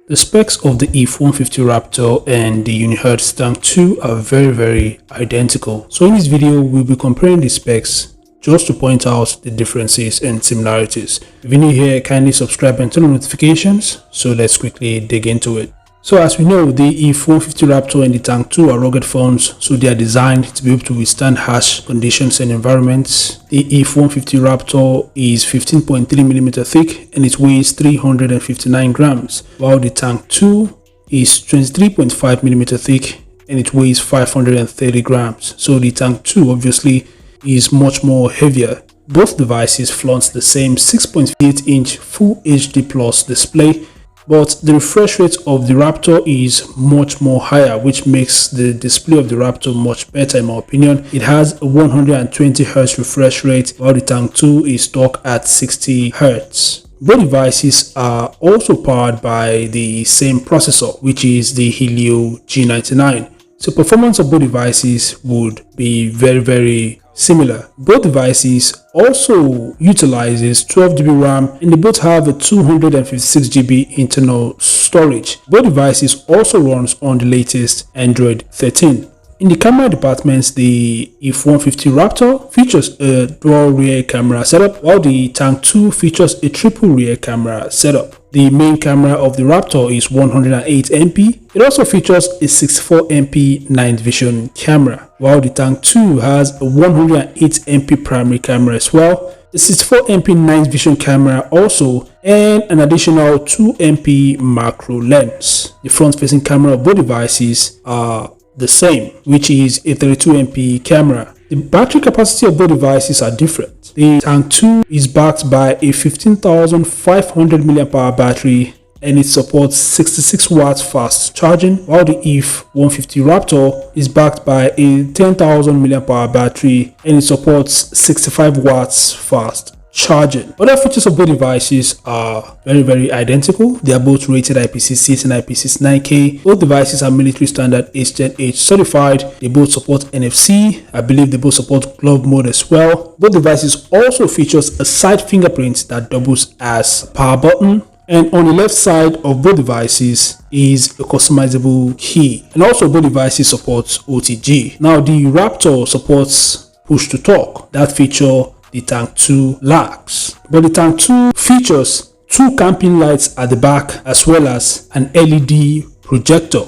The specs of the IIIF150 Raptor and the Unihertz Tank 2 are very identical. So in this video, we'll be comparing the specs just to point out the differences and similarities. If you're new here, kindly subscribe and turn on notifications. So let's quickly dig into it. So as we know, the IIIF150 Raptor and the Tank 2 are rugged phones, so they are designed to be able to withstand harsh conditions and environments. The IIIF150 Raptor is 15.3mm thick and it weighs 359 grams, while the Tank 2 is 23.5mm thick and it weighs 530 grams. So the Tank 2 obviously is much more heavier. Both devices flaunt the same 6.8-inch Full HD Plus display, but the refresh rate of the Raptor is much more higher, which makes the display of the Raptor much better in my opinion. It has a 120Hz refresh rate, while the Tank 2 is stuck at 60Hz. Both devices are also powered by the same processor, which is the Helio G99. So performance of both devices would be very similar. Both devices also utilizes 12GB RAM and they both have a 256GB internal storage. Both devices also runs on the latest Android 13. In the camera departments, the IIIF150 Raptor features a dual rear camera setup, while the Tank 2 features a triple rear camera setup. The main camera of the Raptor is 108MP. It also features a 64MP night vision camera, while the Tank 2 has a 108MP primary camera as well, a 64MP night vision camera also, and an additional 2MP macro lens. The front-facing camera of both devices are the same, which is a 32MP camera. The battery capacity of both devices are different. The Tank 2 is backed by a 15,500 mAh battery and it supports 66 watts fast charging, while the IIIF150 Raptor is backed by a 10,000 mAh battery and it supports 65 watts fast charging. Other features of both devices are very identical. They are both rated IP66 and IP69K. Both devices are military standard H10H certified. They both support NFC. I believe they both support glove mode as well. Both devices also features a side fingerprint that doubles as power button. And on the left side of both devices is a customizable key. And also both devices supports OTG. Now the Raptor supports push to talk. That feature the Tank 2 lacks. But the Tank 2 features two camping lights at the back as well as an LED projector.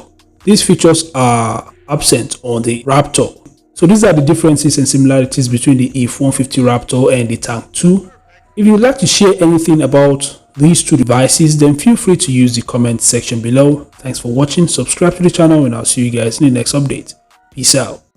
These features are absent on the Raptor. So these are the differences and similarities between the IIIF150 Raptor and the Tank 2. If you would like to share anything about these two devices, then feel free to use the comment section below. Thanks for watching, subscribe to the channel, and I'll see you guys in the next update. Peace out.